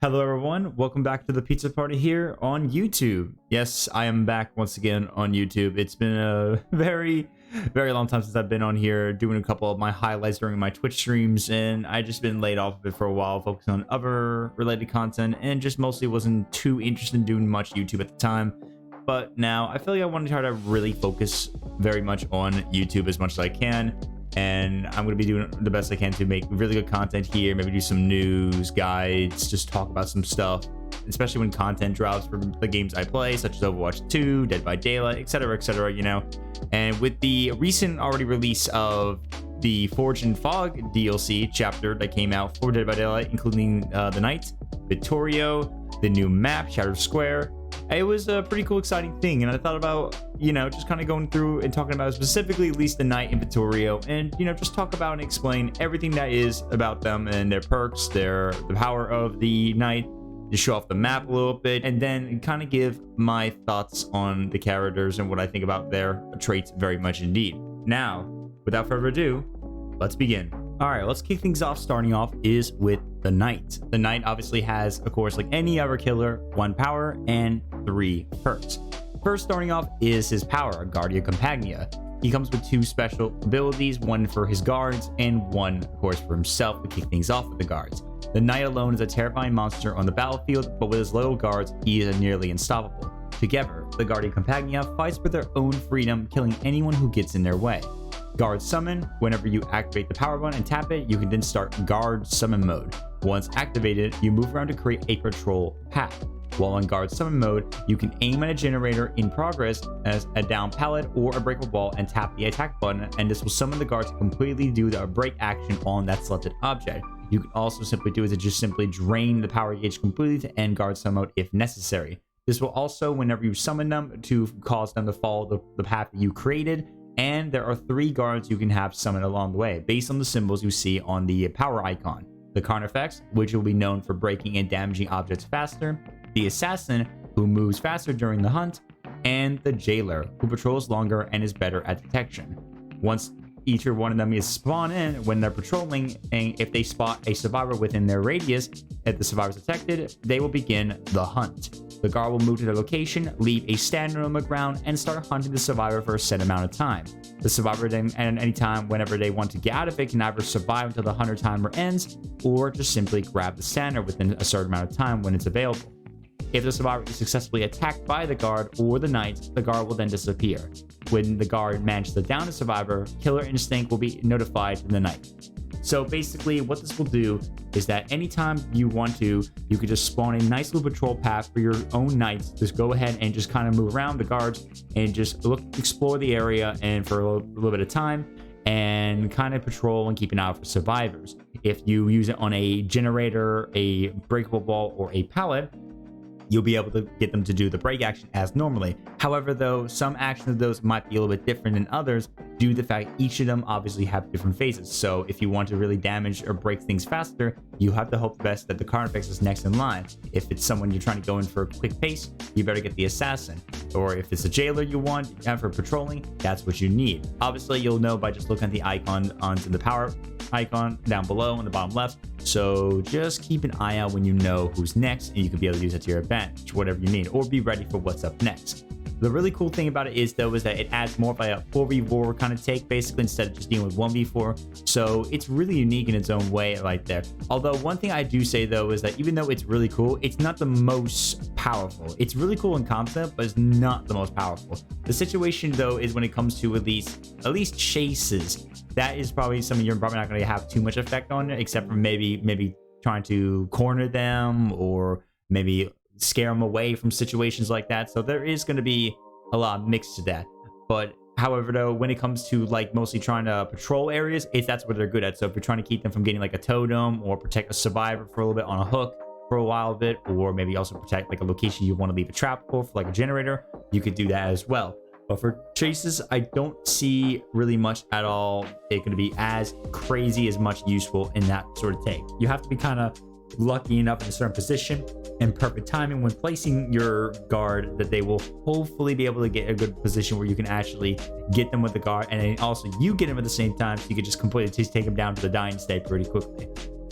Hello everyone, welcome back to the pizza party here on YouTube. Yes, I am back once again on YouTube. It's been a very long time since I've been on here doing a couple of my highlights during my Twitch streams, and I just been laid off of it for a while, focusing on other related content, and just mostly wasn't too interested in doing much YouTube at the time. But now I feel like I want to try to really focus very much on YouTube as much as I can. And I'm going to be doing the best I can to make really good content here, maybe do some news, guides, just talk about some stuff, especially when content drops from the games I play, such as Overwatch 2, Dead by Daylight, etc., you know. And with the recent already release of the Forge and Fog DLC chapter that came out for Dead by Daylight, including the Night, Vittorio, the new map, Shattered Square, it was a pretty cool, exciting thing. And I thought about, you know, just kind of going through and talking about specifically at least the Night in Vittorio, and, you know, just talk about and explain everything that is about them and their perks, the power of the Night, to show off the map a little bit, and then kind of give my thoughts on the characters and what I think about their traits very much indeed. Now, without further ado, let's begin. All right, let's kick things off. Starting off is with the Knight. The Knight obviously has, of course, like any other killer, 1 power and 3 perks. First, starting off is his power, Guardia Compagnia. He comes with 2 special abilities, one for his guards and one, of course, for himself to kick things off with the guards. The Knight alone is a terrifying monster on the battlefield, but with his loyal guards, he is nearly unstoppable. Together, the Guardia Compagnia fights for their own freedom, killing anyone who gets in their way. Guard Summon. Whenever you activate the power button and tap it, you can then start Guard Summon mode. Once activated, you move around to create a patrol path. While in Guard Summon mode, you can aim at a generator in progress as a down pallet or a breakable wall and tap the attack button, and this will summon the guard to completely do the break action on that selected object. You can also simply do it to just simply drain the power gauge completely to end Guard Summon mode if necessary. This will also, whenever you summon them, to cause them to follow the path that you created. And there are 3 guards you can have summoned along the way, based on the symbols you see on the power icon. The Carnifex, which will be known for breaking and damaging objects faster, the Assassin, who moves faster during the hunt, and the Jailer, who patrols longer and is better at detection. Once each one of them is spawned in when they're patrolling, and if they spot a survivor within their radius, if the survivor is detected, they will begin the hunt. The guard will move to their location, leave a standard on the ground, and start hunting the survivor for a set amount of time. The survivor then, at any time, whenever they want to get out of it, can either survive until the hunter timer ends, or just simply grab the standard within a certain amount of time when it's available. If the survivor is successfully attacked by the guard or the Knight, the guard will then disappear. When the guard manages to down the survivor, Killer Instinct will be notified to the Knight. So basically what this will do is that anytime you want to, you could just spawn a nice little patrol path for your own Knights. Just go ahead and just kind of move around the guards and just explore the area and for a little bit of time, and kind of patrol and keep an eye out for survivors. If you use it on a generator, a breakable wall, or a pallet, you'll be able to get them to do the break action as normally. However, though, some actions of those might be a little bit different than others due to the fact each of them obviously have different phases. So if you want to really damage or break things faster, you have to hope the best that the Carnifex is next in line. If it's someone you're trying to go in for a quick pace, you better get the Assassin. Or if it's a Jailer you want for patrolling, that's what you need. Obviously, you'll know by just looking at the icon onto the power icon down below on the bottom left. So just keep an eye out when you know who's next, and you can be able to use it to your advantage, whatever you need, or be ready for what's up next. The really cool thing about it is, though, is that it adds more of like a 4v4 kind of take, basically, instead of just dealing with 1v4. So it's really unique in its own way right there. Although one thing I do say, though, is that even though it's really cool, it's not the most powerful. It's really cool in concept, but it's not the most powerful. The situation, though, is when it comes to at least chases, that is probably something you're probably not going to have too much effect on, except for maybe trying to corner them or maybe scare them away from situations like that. So there is going to be a lot mixed to that. But however, though, when it comes to like mostly trying to patrol areas, that's what they're good at. So if you're trying to keep them from getting like a totem or protect a survivor for a little bit on a hook for a while bit, or maybe also protect like a location you want to leave a trap for like a generator, you could do that as well. But for chases, I don't see really much at all it's going to be as crazy as much useful in that sort of take. You have to be kind of lucky enough in a certain position and perfect timing when placing your guard that they will hopefully be able to get a good position where you can actually get them with the guard, and then also you get them at the same time, so you can just completely take them down to the dying state pretty quickly.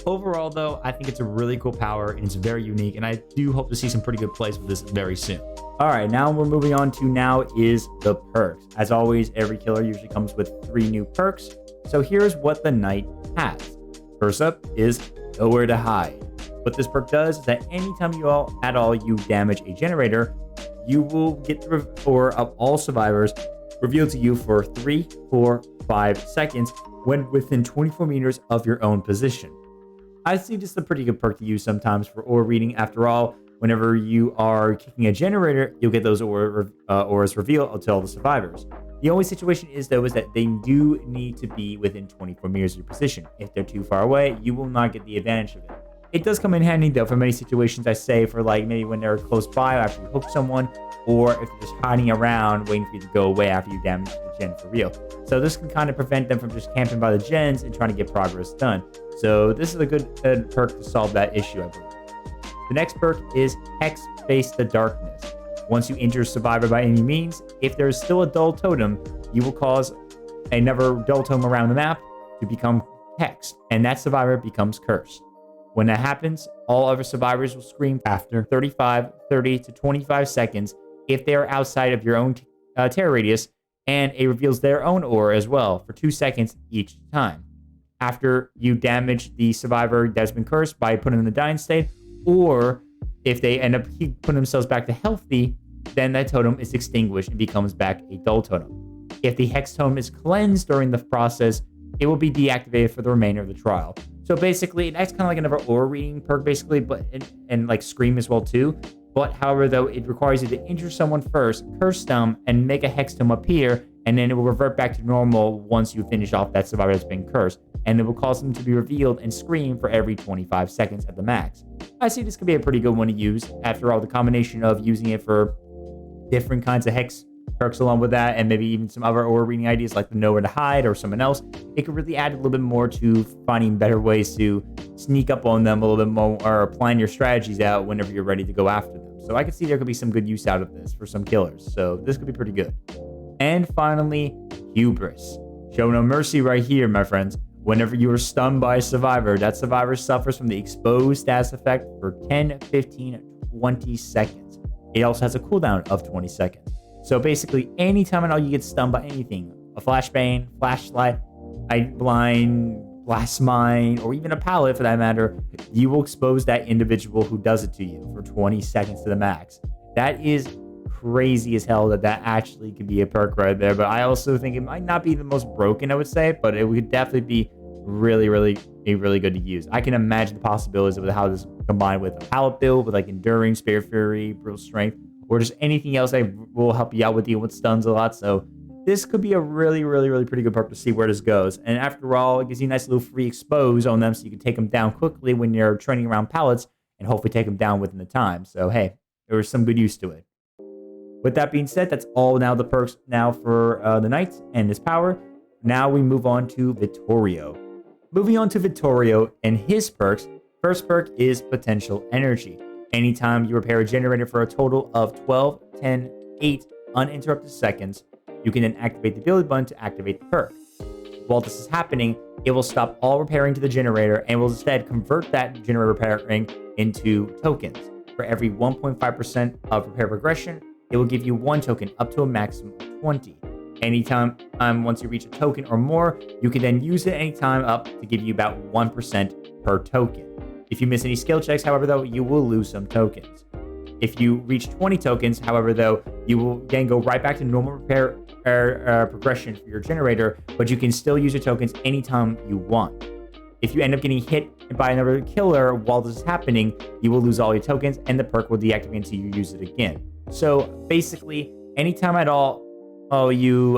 Overall, though, I think it's a really cool power and it's very unique, and I do hope to see some pretty good plays with this very soon. All right, now we're moving on to now is the perks. As always, every killer usually comes with 3 new perks. So here's what the Knight has. First up is Nowhere to Hide. What this perk does is that anytime you damage a generator, you will get the rapport of all survivors revealed to you for 3, 4, 5 seconds when within 24 meters of your own position. I see this is a pretty good perk to use sometimes for aura reading. After all, whenever you are kicking a generator, you'll get those auras revealed to all the survivors. The only situation is that they do need to be within 24 meters of your position. If they're too far away, you will not get the advantage of it. It does come in handy though for many situations, I say, for like maybe when they're close by after you hook someone, or if you're just hiding around waiting for you to go away after you damage the gen for real. So this can kind of prevent them from just camping by the gens and trying to get progress done. So this is a good perk to solve that issue, I believe. The next perk is Hex Face the Darkness. Once you injure a survivor by any means, if there is still a dull totem, you will cause another dull totem around the map to become hexed, and that survivor becomes cursed. When that happens, all other survivors will scream after 35, 30 to 25 seconds if they are outside of your own terror radius, and it reveals their own aura as well for 2 seconds each time. After you damage the survivor that's been cursed by putting them in the dying state, or if they end up putting themselves back to healthy, then that totem is extinguished and becomes back a dull totem. If the hex totem is cleansed during the process, it will be deactivated for the remainder of the trial. So basically, that's kind of like another aura reading perk, basically, but and like Scream as well too. But however, though, it requires you to injure someone first, curse them, and make a hex totem appear, and then it will revert back to normal once you finish off that survivor that's been cursed, and it will cause them to be revealed and scream for every 25 seconds at the max. I see this could be a pretty good one to use. After all, the combination of using it for different kinds of hex perks along with that, and maybe even some other aura reading ideas like the Nowhere to Hide or someone else, it could really add a little bit more to finding better ways to sneak up on them a little bit more, or plan your strategies out whenever you're ready to go after them. So I could see there could be some good use out of this for some killers. So this could be pretty good. And finally, Hubris. Show no mercy right here, my friends. Whenever you are stunned by a survivor, that survivor suffers from the exposed status effect for 10, 15, 20 seconds. It also has a cooldown of 20 seconds. So basically, anytime at all you get stunned by anything, a flashbang, flashlight, eye blind, blast mine, or even a pallet for that matter, you will expose that individual who does it to you for 20 seconds to the max. That is crazy as hell that actually could be a perk right there. But I also think it might not be the most broken, I would say, but it would definitely be really good to use. I can imagine the possibilities of how this combined with a pallet build with like enduring, spirit fury, brutal strength, or just anything else that will help you out with dealing with stuns a lot. So this could be a really pretty good perk to see where this goes. And after all, it gives you a nice little free expose on them so you can take them down quickly when you're training around pallets and hopefully take them down within the time. So hey, there was some good use to it. With that being said, that's all now the perks now for the Knight and his power. Now we move on to Vittorio. Moving on to Vittorio and his perks, first perk is Potential Energy. Anytime you repair a generator for a total of 12, 10, 8 uninterrupted seconds, you can then activate the ability button to activate the perk. While this is happening, it will stop all repairing to the generator and will instead convert that generator repairing into tokens. For every 1.5% of repair progression, it will give you 1 token up to a maximum of 20. Anytime, once you reach a token or more, you can then use it anytime up to give you about 1% per token. If you miss any skill checks, however, though, you will lose some tokens. If you reach 20 tokens, however, though, you will then go right back to normal repair progression for your generator, but you can still use your tokens anytime you want. If you end up getting hit by another killer while this is happening, you will lose all your tokens and the perk will deactivate until you use it again. So basically, anytime at all you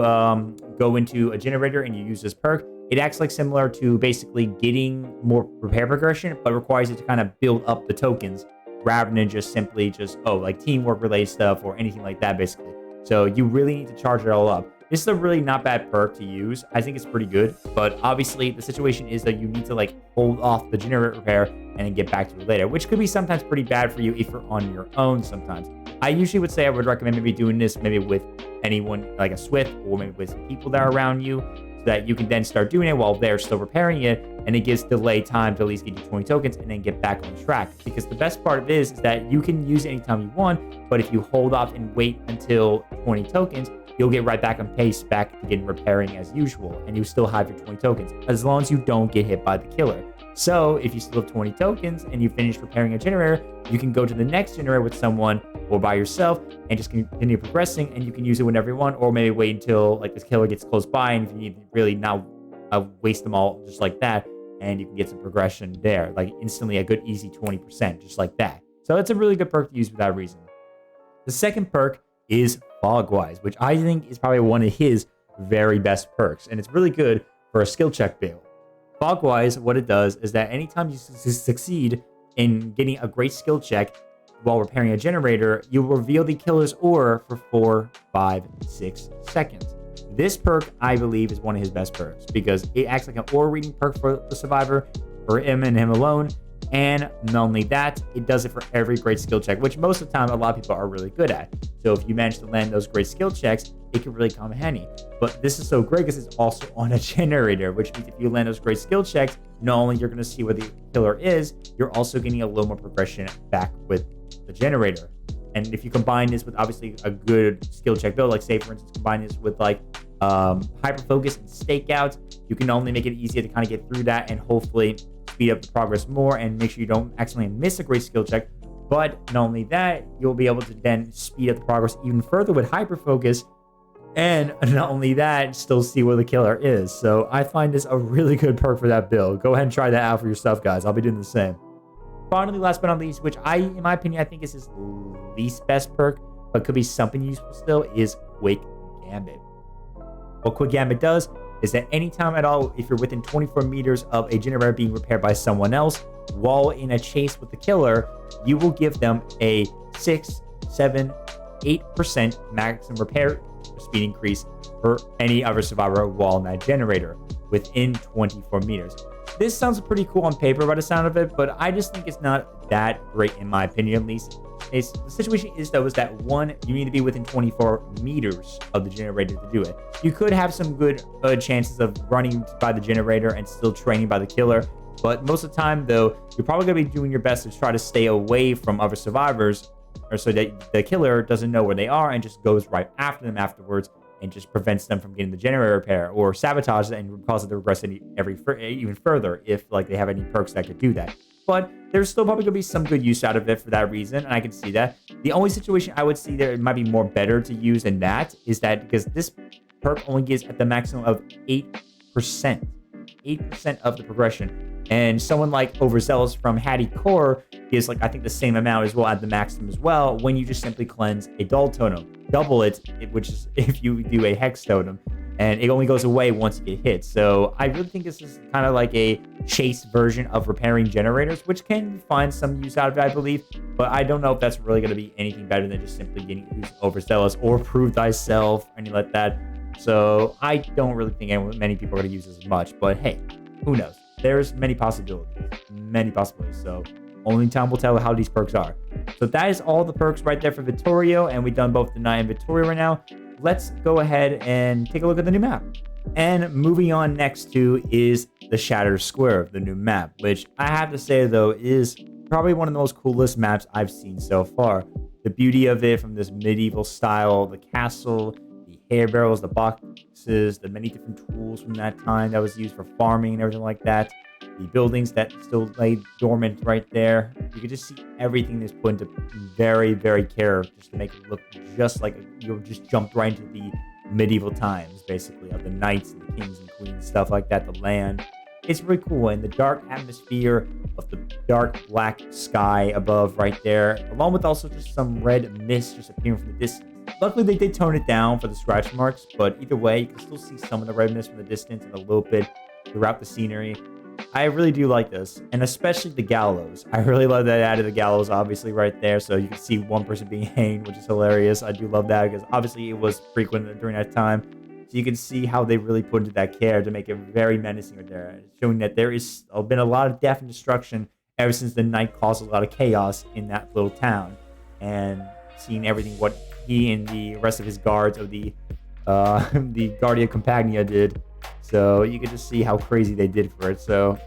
go into a generator and you use this perk, it acts like similar to basically getting more repair progression, but requires you to kind of build up the tokens rather than just simply like teamwork related stuff or anything like that, basically. So you really need to charge it all up. This is a really not bad perk to use. I think it's pretty good, but obviously the situation is that you need to like hold off the generator repair and then get back to it later, which could be sometimes pretty bad for you if you're on your own sometimes. I usually would say I would recommend maybe doing this maybe with anyone like a Swift or maybe with some people that are around you so that you can then start doing it while they're still repairing it, and it gives delay time to at least get you 20 tokens and then get back on track. Because the best part of it is that you can use it anytime you want, but if you hold off and wait until 20 tokens, you'll get right back on pace, back to getting repairing as usual, and you still have your 20 tokens, as long as you don't get hit by the killer. So if you still have 20 tokens and you finish repairing a generator, you can go to the next generator with someone or by yourself and just continue progressing, and you can use it whenever you want, or maybe wait until like this killer gets close by, and if you need to really now waste them all just like that, and you can get some progression there, like instantly a good easy 20% just like that. So it's a really good perk to use for that reason. The second perk is Fogwise, which I think is probably one of his very best perks, and it's really good for a skill check build. Fogwise, what it does is that anytime you succeed in getting a great skill check while repairing a generator, you reveal the killer's aura for 4, 5, 6 seconds. This perk, I believe, is one of his best perks because it acts like an aura reading perk for the survivor, for him and him alone. And not only that, it does it for every great skill check, which most of the time a lot of people are really good at. So if you manage to land those great skill checks, it can really come in handy. But this is so great because it's also on a generator, which means if you land those great skill checks, not only you're going to see where the killer is, you're also getting a little more progression back with the generator. And if you combine this with obviously a good skill check build, like say for instance, combine this with like hyper focus and stakeouts, you can only make it easier to kind of get through that and hopefully speed up the progress more and make sure you don't accidentally miss a great skill check. But not only that, you'll be able to then speed up the progress even further with hyper focus, and not only that, still see where the killer is. So I find this a really good perk for that build. Go ahead and try that out for yourself, guys. I'll be doing the same. Finally, last but not least, which in my opinion, I think is his least best perk, but could be something useful still, is Quick Gambit. What Quick Gambit does is that anytime at all, if you're within 24 meters of a generator being repaired by someone else while in a chase with the killer, you will give them a 6, 7, 8% maximum repair speed increase for any other survivor while in that generator within 24 meters. This sounds pretty cool on paper by the sound of it, but I just think it's not that great in my opinion, at least. The situation is though is that one, you need to be within 24 meters of the generator to do it. You could have some good chances of running by the generator and still training by the killer, but most of the time though, you're probably going to be doing your best to try to stay away from other survivors, or so that the killer doesn't know where they are and just goes right after them afterwards and just prevents them from getting the generator repair or sabotage it and causes them to regress even further if like they have any perks that could do that. But there's still probably going to be some good use out of it for that reason, and I can see that. The only situation I would see there it might be more better to use than that is that because this perk only gives at the maximum of 8% of the progression. And someone like Overzealous from Hattie Core gives like I think the same amount as well at the maximum as well when you just simply cleanse a dull totem. Double it, which is if you do a hex totem, and it only goes away once you get hit. So I really think this is kind of like a chase version of repairing generators, which can find some use out of it, I believe. But I don't know if that's really going to be anything better than just simply getting used Overzealous or Prove Thyself or anything like that. So I don't really think many people are going to use this as much. But hey, who knows? There's many possibilities. So only time will tell how these perks are. So that is all the perks right there for Vittorio, and we've done both the Knight and Vittorio right now. Let's go ahead and take a look at the new map. And moving on next to is the Shattered Square, the new map, which I have to say though is probably one of the most coolest maps I've seen so far. The beauty of it from this medieval style, the castle, the hair barrels, the boxes, the many different tools from that time that was used for farming and everything like that. The buildings that still lay dormant right there. You can just see everything that's put into very, very care just to make it look just like you just jumped right into the medieval times, basically, of the knights and the kings and queens, stuff like that, the land. It's really cool, and the dark atmosphere of the dark black sky above right there, along with also just some red mist just appearing from the distance. Luckily, they did tone it down for the scratch marks, but either way, you can still see some of the red mist from the distance and a little bit throughout the scenery. I really do like this, and especially the gallows. I really love that added the gallows, obviously, right there, so you can see one person being hanged, which is hilarious. I do love that, because obviously it was frequent during that time. So you can see how they really put into that care to make it very menacing right there, showing that there is been a lot of death and destruction ever since the Knight caused a lot of chaos in that little town. And seeing everything, what he and the rest of his guards of the Guardia Compagnia did, So you can just see how crazy they did for it. So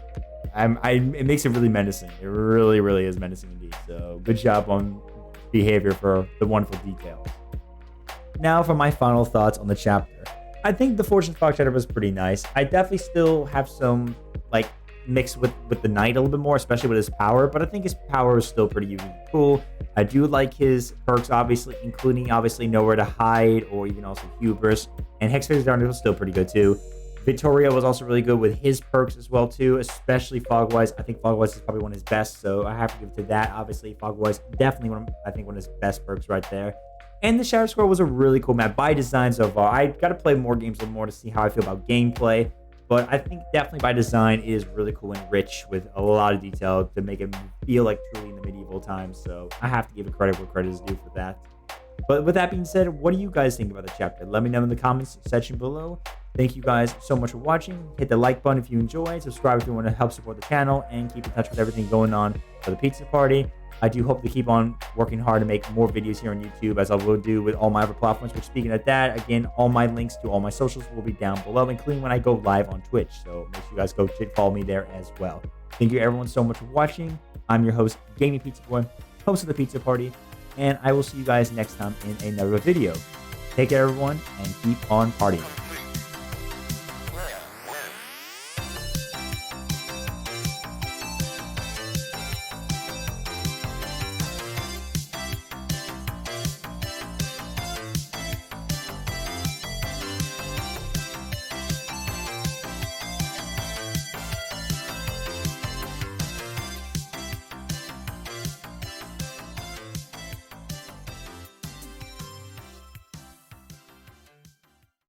it makes it really menacing. It really, really is menacing indeed. So good job on behavior for the wonderful details. Now for my final thoughts on the chapter. I think the Fortune Fox chapter was pretty nice. I definitely still have some like mixed with the knight a little bit more, especially with his power, but I think his power is still pretty unique and cool. I do like his perks, obviously, including obviously Nowhere to Hide or even also Hubris, and Hexface's Darkness was still pretty good too. Victoria was also really good with his perks as well too, especially Fogwise. I think Fogwise is probably one of his best, so I have to give it to that. Obviously, Fogwise definitely one of his best perks right there. And the Shadow Square was a really cool map by design so far. I got to play more games a little more to see how I feel about gameplay. But I think definitely by design it is really cool and rich with a lot of detail to make it feel like truly in the medieval times. So I have to give it credit where credit is due for that. But with that being said, what do you guys think about the chapter? Let me know in the comments section below. Thank you guys so much for watching. Hit the like button if you enjoyed. Subscribe if you want to help support the channel. And keep in touch with everything going on for the pizza party. I do hope to keep on working hard to make more videos here on YouTube, as I will do with all my other platforms. Which, speaking of that, again, all my links to all my socials will be down below, including when I go live on Twitch. So make sure you guys go follow me there as well. Thank you everyone so much for watching. I'm your host, Gaming Pizza Boy, host of the Pizza Party, and I will see you guys next time in another video. Take care, everyone, and keep on partying.